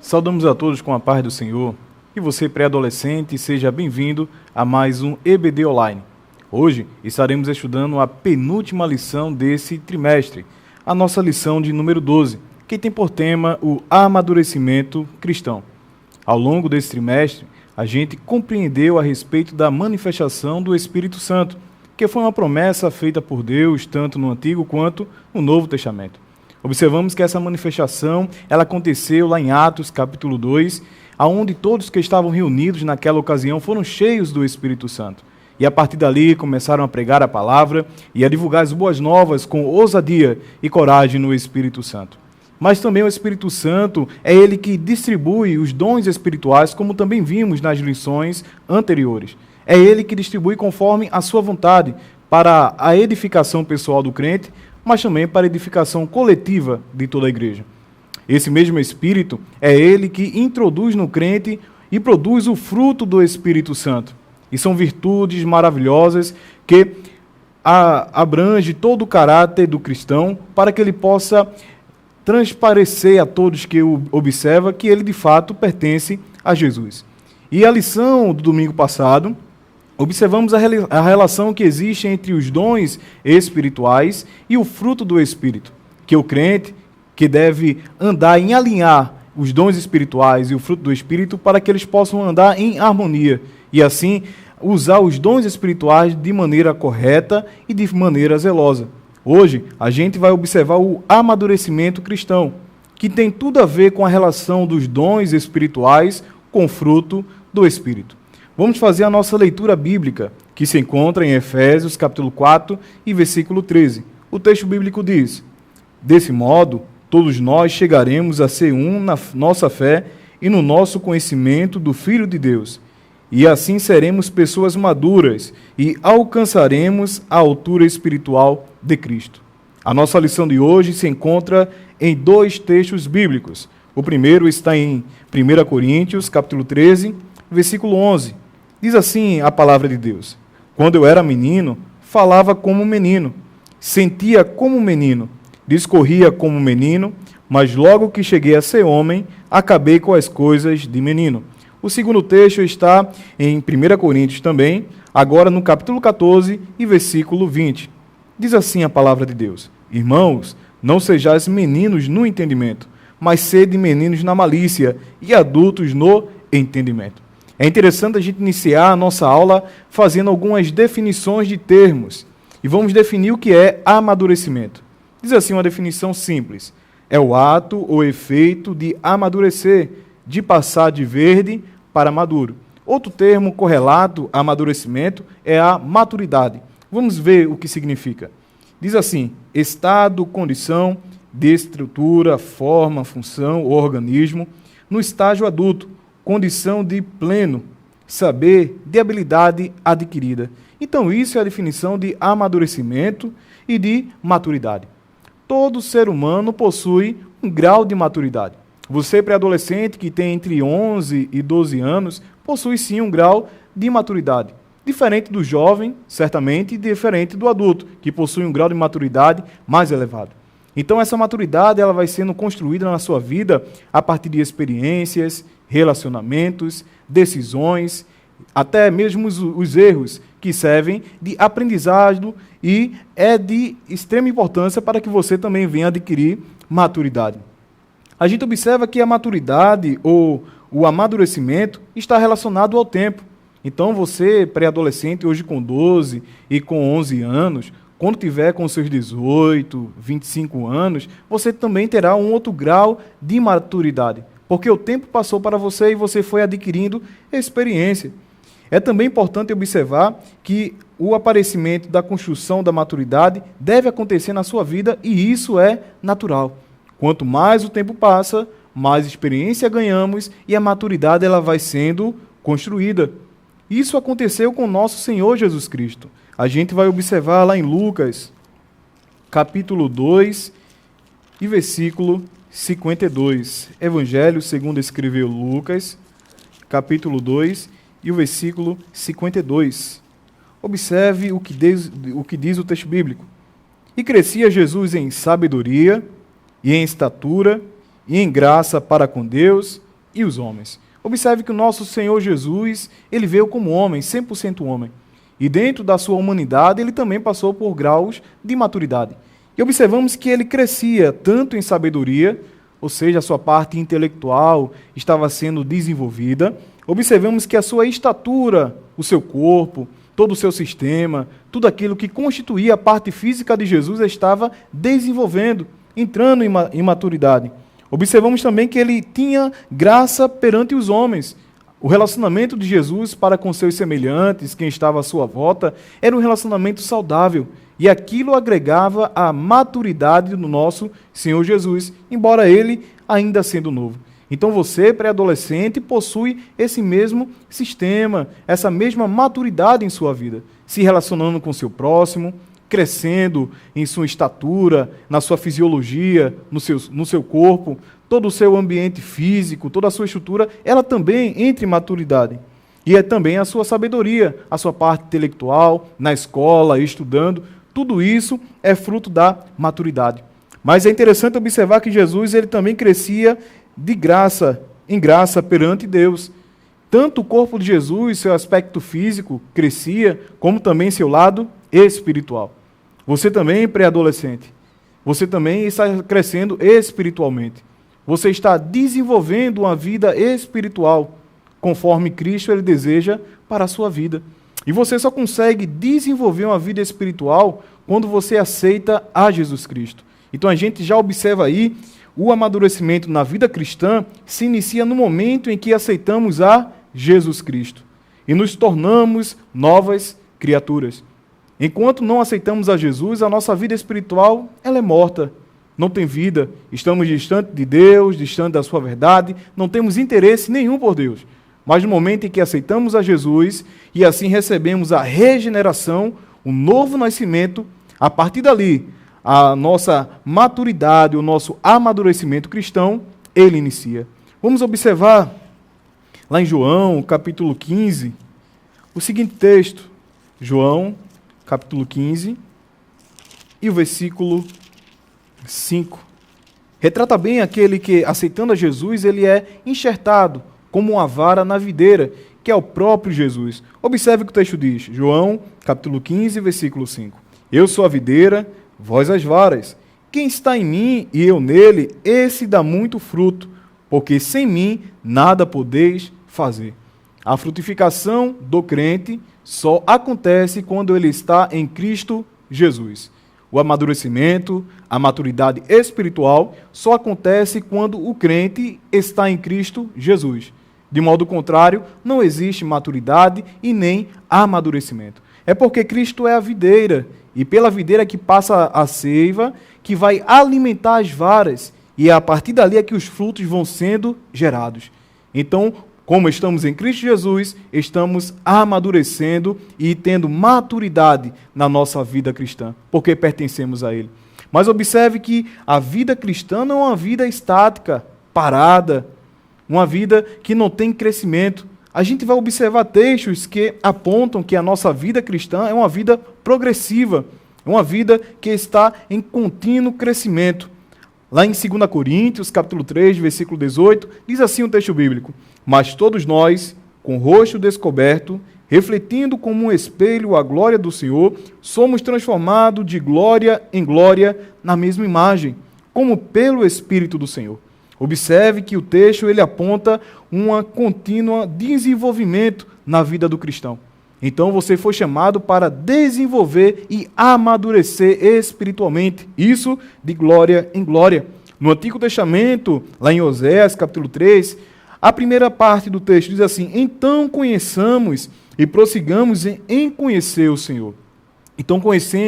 Saudamos a todos com a paz do Senhor. E você, pré-adolescente, seja bem-vindo a mais um EBD Online. Hoje estaremos estudando a penúltima lição desse trimestre, a nossa lição de número 12, que tem por tema o amadurecimento cristão. Ao longo desse trimestre, a gente compreendeu a respeito da manifestação do Espírito Santo, que foi uma promessa feita por Deus, tanto no Antigo quanto no Novo Testamento. Observamos que essa manifestação ela aconteceu lá em Atos, capítulo 2, onde todos que estavam reunidos naquela ocasião foram cheios do Espírito Santo. E a partir dali começaram a pregar a palavra e a divulgar as boas novas com ousadia e coragem no Espírito Santo. Mas também o Espírito Santo é ele que distribui os dons espirituais, como também vimos nas lições anteriores. É ele que distribui conforme a sua vontade para a edificação pessoal do crente, mas também para a edificação coletiva de toda a igreja. Esse mesmo Espírito é ele que introduz no crente e produz o fruto do Espírito Santo. E são virtudes maravilhosas que abrange todo o caráter do cristão para que ele possa transparecer a todos que o observam que ele de fato pertence a Jesus. E a lição do domingo passado, observamos a relação que existe entre os dons espirituais e o fruto do Espírito, que o crente que deve andar em alinhar os dons espirituais e o fruto do Espírito para que eles possam andar em harmonia e assim usar os dons espirituais de maneira correta e de maneira zelosa. Hoje, a gente vai observar o amadurecimento cristão, que tem tudo a ver com a relação dos dons espirituais com o fruto do Espírito. Vamos fazer a nossa leitura bíblica, que se encontra em Efésios, capítulo 4 e versículo 13. O texto bíblico diz: desse modo, todos nós chegaremos a ser um na nossa fé e no nosso conhecimento do Filho de Deus. E assim seremos pessoas maduras e alcançaremos a altura espiritual de Cristo. A nossa lição de hoje se encontra em dois textos bíblicos. O primeiro está em 1 Coríntios, capítulo 13, versículo 11. Diz assim a palavra de Deus: quando eu era menino, falava como menino, sentia como menino, discorria como menino, mas logo que cheguei a ser homem, acabei com as coisas de menino. O segundo texto está em 1 Coríntios também, agora no capítulo 14 e versículo 20. Diz assim a palavra de Deus: irmãos, não sejais meninos no entendimento, mas sede meninos na malícia e adultos no entendimento. É interessante a gente iniciar a nossa aula fazendo algumas definições de termos. E vamos definir o que é amadurecimento. Diz assim uma definição simples: é o ato ou efeito de amadurecer, de passar de verde para maduro. Outro termo correlato a amadurecimento é a maturidade. Vamos ver o que significa. Diz assim: estado, condição de estrutura, forma, função ou organismo no estágio adulto, condição de pleno saber, de habilidade adquirida. Então, isso é a definição de amadurecimento e de maturidade. Todo ser humano possui um grau de maturidade. Você, pré-adolescente, que tem entre 11 e 12 anos, possui sim um grau de maturidade. Diferente do jovem, certamente, e diferente do adulto, que possui um grau de maturidade mais elevado. Então, essa maturidade ela vai sendo construída na sua vida a partir de experiências, relacionamentos, decisões, até mesmo os erros que servem de aprendizado e é de extrema importância para que você também venha adquirir maturidade. A gente observa que a maturidade ou o amadurecimento está relacionado ao tempo. Então você, pré-adolescente, hoje com 12 e com 11 anos, quando tiver com seus 18, 25 anos, você também terá um outro grau de maturidade, porque o tempo passou para você e você foi adquirindo experiência. É também importante observar que o aparecimento da construção da maturidade deve acontecer na sua vida e isso é natural. Quanto mais o tempo passa, mais experiência ganhamos e a maturidade ela vai sendo construída. Isso aconteceu com o nosso Senhor Jesus Cristo. A gente vai observar lá em Lucas, capítulo 2 e versículo 52. Evangelho segundo escreveu Lucas, capítulo 2 e o versículo 52. Observe o que diz o texto bíblico. E crescia Jesus em sabedoria, e em estatura, e em graça para com Deus e os homens. Observe que o nosso Senhor Jesus, ele veio como homem, 100% homem. E dentro da sua humanidade, ele também passou por graus de maturidade. E observamos que ele crescia tanto em sabedoria, ou seja, a sua parte intelectual estava sendo desenvolvida. Observamos que a sua estatura, o seu corpo, todo o seu sistema, tudo aquilo que constituía a parte física de Jesus estava desenvolvendo, entrando em maturidade. Observamos também que ele tinha graça perante os homens. O relacionamento de Jesus para com seus semelhantes, quem estava à sua volta, era um relacionamento saudável. E aquilo agregava a maturidade do nosso Senhor Jesus, embora ele ainda sendo novo. Então você, pré-adolescente, possui esse mesmo sistema, essa mesma maturidade em sua vida, se relacionando com seu próximo, crescendo em sua estatura, na sua fisiologia, no seu corpo, todo o seu ambiente físico, toda a sua estrutura, ela também entra em maturidade. E é também a sua sabedoria, a sua parte intelectual, na escola, estudando, tudo isso é fruto da maturidade. Mas é interessante observar que Jesus ele também crescia de graça, em graça perante Deus. Tanto o corpo de Jesus, seu aspecto físico, crescia, como também seu lado espiritual. Você também, pré-adolescente, você também está crescendo espiritualmente. Você está desenvolvendo uma vida espiritual, conforme Cristo ele deseja para a sua vida. E você só consegue desenvolver uma vida espiritual quando você aceita a Jesus Cristo. Então a gente já observa aí, o amadurecimento na vida cristã se inicia no momento em que aceitamos a Jesus Cristo e nos tornamos novas criaturas. Enquanto não aceitamos a Jesus, a nossa vida espiritual ela é morta, não tem vida, estamos distantes de Deus, distantes da sua verdade, não temos interesse nenhum por Deus. Mas no momento em que aceitamos a Jesus e assim recebemos a regeneração, o novo nascimento, a partir dali, a nossa maturidade, o nosso amadurecimento cristão, ele inicia. Vamos observar lá em João, capítulo 15, o seguinte texto. João, capítulo 15, e o versículo 5. Retrata bem aquele que, aceitando a Jesus, ele é enxertado como uma vara na videira, que é o próprio Jesus. Observe o que o texto diz. João, capítulo 15, versículo 5. Eu sou a videira, vós as varas. Quem está em mim e eu nele, esse dá muito fruto, porque sem mim nada podeis fazer. A frutificação do crente só acontece quando ele está em Cristo Jesus. O amadurecimento, a maturidade espiritual só acontece quando o crente está em Cristo Jesus. De modo contrário, não existe maturidade e nem amadurecimento. É porque Cristo é a videira, e pela videira que passa a seiva, que vai alimentar as varas, e é a partir dali é que os frutos vão sendo gerados. Então, como estamos em Cristo Jesus, estamos amadurecendo e tendo maturidade na nossa vida cristã, porque pertencemos a Ele. Mas observe que a vida cristã não é uma vida estática, parada, uma vida que não tem crescimento. A gente vai observar textos que apontam que a nossa vida cristã é uma vida progressiva, é uma vida que está em contínuo crescimento. Lá em 2 Coríntios, capítulo 3, versículo 18, diz assim o texto bíblico: mas todos nós, com o rosto descoberto, refletindo como um espelho a glória do Senhor, somos transformados de glória em glória na mesma imagem, como pelo Espírito do Senhor. Observe que o texto ele aponta um contínuo desenvolvimento na vida do cristão. Então você foi chamado para desenvolver e amadurecer espiritualmente. Isso de glória em glória. No Antigo Testamento, lá em Oséias, capítulo 3, a primeira parte do texto diz assim: então conheçamos e prossigamos em conhecer o Senhor. Então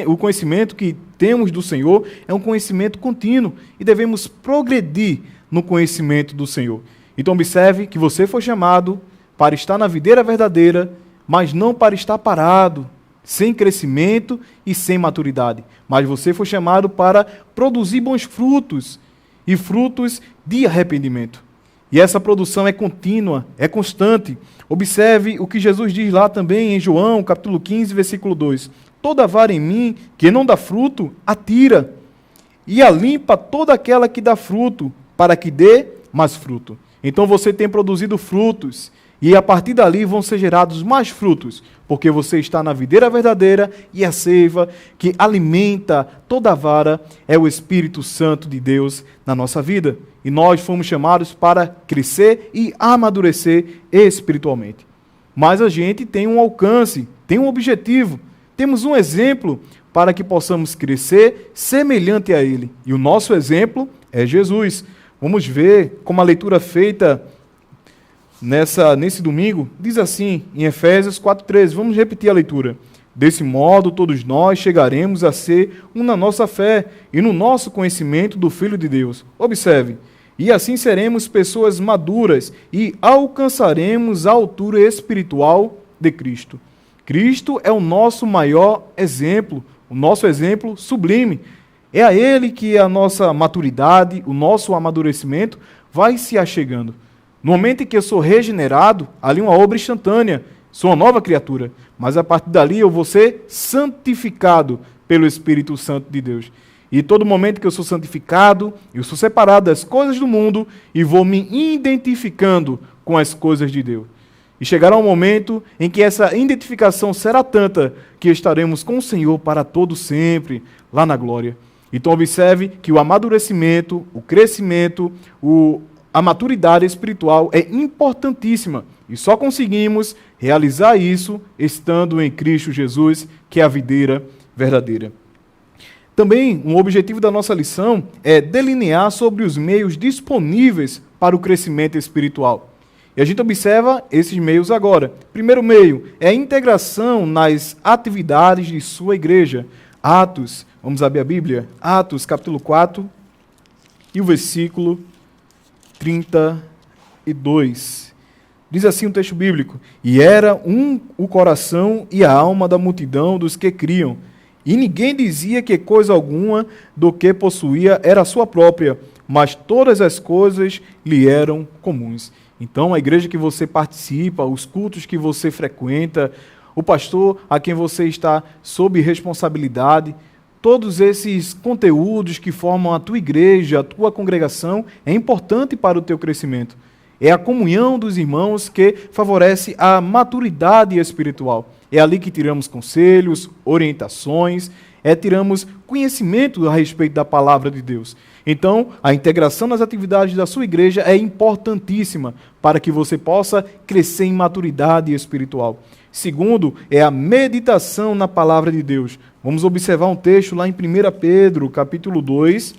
o conhecimento que temos do Senhor é um conhecimento contínuo e devemos progredir no conhecimento do Senhor. Então observe que você foi chamado para estar na videira verdadeira, mas não para estar parado, sem crescimento e sem maturidade. Mas você foi chamado para produzir bons frutos e frutos de arrependimento. E essa produção é contínua, é constante. Observe o que Jesus diz lá também em João, capítulo 15, versículo 2. Toda vara em mim que não dá fruto, atira, e a limpa toda aquela que dá fruto, para que dê mais fruto. Então você tem produzido frutos, e a partir dali vão ser gerados mais frutos, porque você está na videira verdadeira e a seiva que alimenta toda a vara é o Espírito Santo de Deus na nossa vida. E nós fomos chamados para crescer e amadurecer espiritualmente. Mas a gente tem um alcance, tem um objetivo, temos um exemplo para que possamos crescer semelhante a Ele. E o nosso exemplo é Jesus. Vamos ver como a leitura feita nesse domingo diz assim, em Efésios 4,13. Vamos repetir a leitura. Desse modo, todos nós chegaremos a ser um na nossa fé e no nosso conhecimento do Filho de Deus. Observe. E assim seremos pessoas maduras e alcançaremos a altura espiritual de Cristo. Cristo é o nosso maior exemplo, o nosso exemplo sublime. É a Ele que a nossa maturidade, o nosso amadurecimento vai se achegando. No momento em que eu sou regenerado, ali uma obra instantânea, sou uma nova criatura. Mas a partir dali eu vou ser santificado pelo Espírito Santo de Deus. E todo momento que eu sou santificado, eu sou separado das coisas do mundo e vou me identificando com as coisas de Deus. E chegará um momento em que essa identificação será tanta que estaremos com o Senhor para todo sempre, lá na glória. Então observe que o amadurecimento, o crescimento, a maturidade espiritual é importantíssima. E só conseguimos realizar isso estando em Cristo Jesus, que é a videira verdadeira. Também, um objetivo da nossa lição é delinear sobre os meios disponíveis para o crescimento espiritual. E a gente observa esses meios agora. Primeiro meio é a integração nas atividades de sua igreja. Atos, vamos abrir a Bíblia? Atos, capítulo 4, e o versículo 32. Diz assim o texto bíblico: E era o coração e a alma da multidão dos que criam, e ninguém dizia que coisa alguma do que possuía era sua própria, mas todas as coisas lhe eram comuns. Então, a igreja que você participa, os cultos que você frequenta, o pastor a quem você está sob responsabilidade, todos esses conteúdos que formam a tua igreja, a tua congregação, é importante para o teu crescimento. É a comunhão dos irmãos que favorece a maturidade espiritual. É ali que tiramos conselhos, orientações, tiramos conhecimento a respeito da palavra de Deus. Então, a integração nas atividades da sua igreja é importantíssima para que você possa crescer em maturidade espiritual. Segundo, é a meditação na palavra de Deus. Vamos observar um texto lá em 1 Pedro, capítulo 2,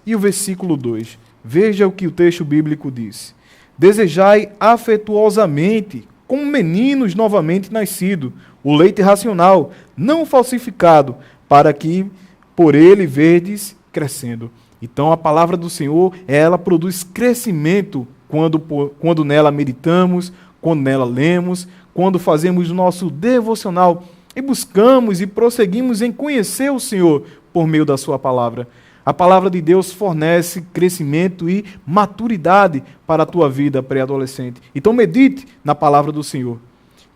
e o versículo 2. Veja o que o texto bíblico diz. Desejai afetuosamente, como meninos novamente nascidos, o leite racional, não falsificado, para que por ele verdes crescendo. Então a palavra do Senhor, ela produz crescimento quando nela meditamos, quando nela lemos, quando fazemos o nosso devocional e buscamos e prosseguimos em conhecer o Senhor por meio da sua palavra. A palavra de Deus fornece crescimento e maturidade para a tua vida pré-adolescente. Então medite na palavra do Senhor.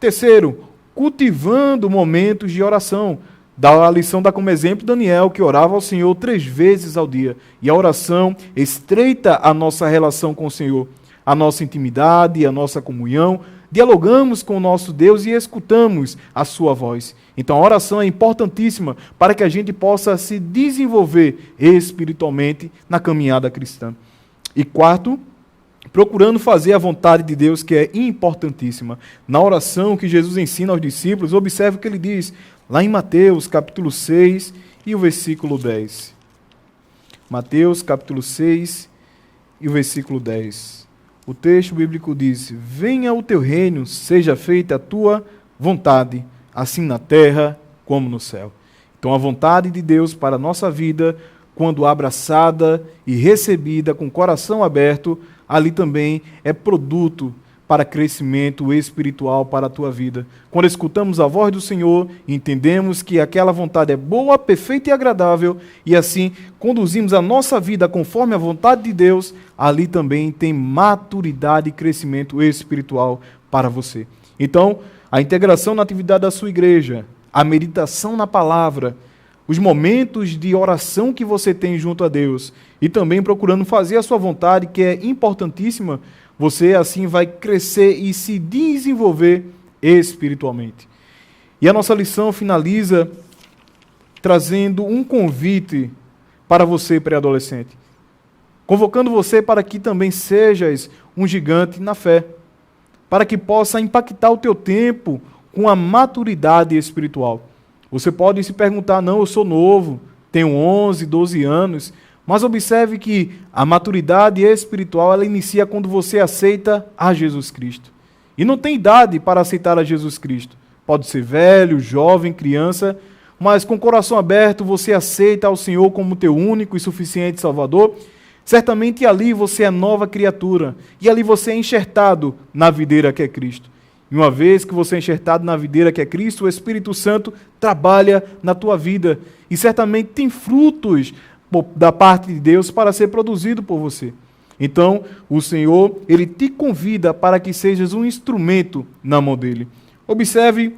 Terceiro, cultivando momentos de oração. A lição dá como exemplo Daniel, que orava ao Senhor 3 vezes ao dia. E a oração estreita a nossa relação com o Senhor, a nossa intimidade, a nossa comunhão. Dialogamos com o nosso Deus e escutamos a sua voz. Então a oração é importantíssima para que a gente possa se desenvolver espiritualmente na caminhada cristã. E quarto, procurando fazer a vontade de Deus, que é importantíssima. Na oração que Jesus ensina aos discípulos, observe o que ele diz lá em Mateus, capítulo 6 e o versículo 10. Mateus, capítulo 6 e o versículo 10. O texto bíblico diz: Venha o teu reino, seja feita a tua vontade, assim na terra como no céu. Então a vontade de Deus para a nossa vida, quando abraçada e recebida com o coração aberto, ali também é produto para crescimento espiritual para a tua vida. Quando escutamos a voz do Senhor, entendemos que aquela vontade é boa, perfeita e agradável, e assim conduzimos a nossa vida conforme a vontade de Deus, ali também tem maturidade e crescimento espiritual para você. Então, a integração na atividade da sua igreja, a meditação na palavra, os momentos de oração que você tem junto a Deus e também procurando fazer a sua vontade, que é importantíssima, você assim vai crescer e se desenvolver espiritualmente. E a nossa lição finaliza trazendo um convite para você, pré-adolescente, convocando você para que também sejas um gigante na fé, para que possa impactar o teu tempo com a maturidade espiritual. Você pode se perguntar, não, eu sou novo, tenho 11, 12 anos, mas observe que a maturidade espiritual ela inicia quando você aceita a Jesus Cristo. E não tem idade para aceitar a Jesus Cristo. Pode ser velho, jovem, criança, mas com o coração aberto você aceita ao Senhor como teu único e suficiente Salvador. Certamente ali você é nova criatura e ali você é enxertado na videira que é Cristo. E uma vez que você é enxertado na videira que é Cristo, o Espírito Santo trabalha na tua vida e certamente tem frutos da parte de Deus para ser produzido por você. Então, o Senhor, Ele te convida para que sejas um instrumento na mão dEle. Observe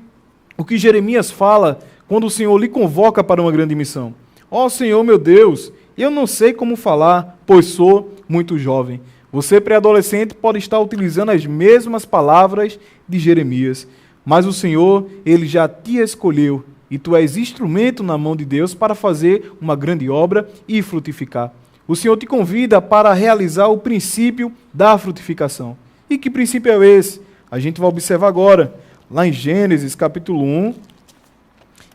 o que Jeremias fala quando o Senhor lhe convoca para uma grande missão. Ó Senhor, meu Deus, eu não sei como falar, pois sou muito jovem. Você, pré-adolescente, pode estar utilizando as mesmas palavras de Jeremias, mas o Senhor, Ele já te escolheu e tu és instrumento na mão de Deus para fazer uma grande obra e frutificar. O Senhor te convida para realizar o princípio da frutificação. E que princípio é esse? A gente vai observar agora, lá em Gênesis, capítulo 1,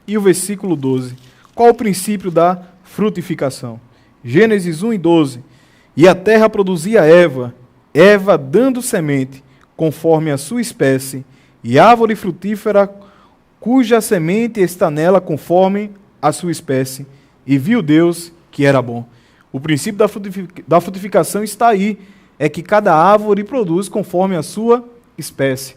e o versículo 12. Qual o princípio da frutificação? Gênesis 1 e 12. E a terra produzia Eva dando semente, conforme a sua espécie, e árvore frutífera, cuja semente está nela, conforme a sua espécie. E viu Deus que era bom. O princípio da frutificação está aí, é que cada árvore produz conforme a sua espécie.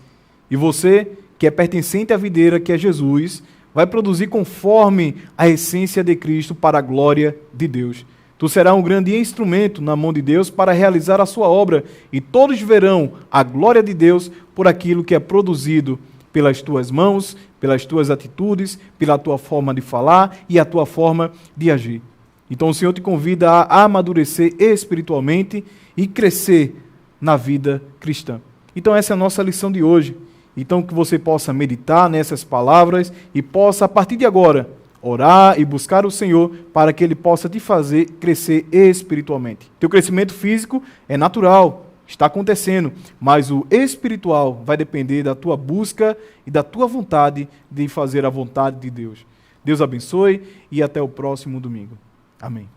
E você, que é pertencente à videira, que é Jesus, vai produzir conforme a essência de Cristo para a glória de Deus. Tu serás um grande instrumento na mão de Deus para realizar a sua obra, e todos verão a glória de Deus por aquilo que é produzido pelas tuas mãos, pelas tuas atitudes, pela tua forma de falar e a tua forma de agir. Então o Senhor te convida a amadurecer espiritualmente e crescer na vida cristã. Então essa é a nossa lição de hoje. Então que você possa meditar nessas palavras e possa, a partir de agora, orar e buscar o Senhor para que Ele possa te fazer crescer espiritualmente. Teu crescimento físico é natural, está acontecendo, mas o espiritual vai depender da tua busca e da tua vontade de fazer a vontade de Deus. Deus abençoe e até o próximo domingo. Amém.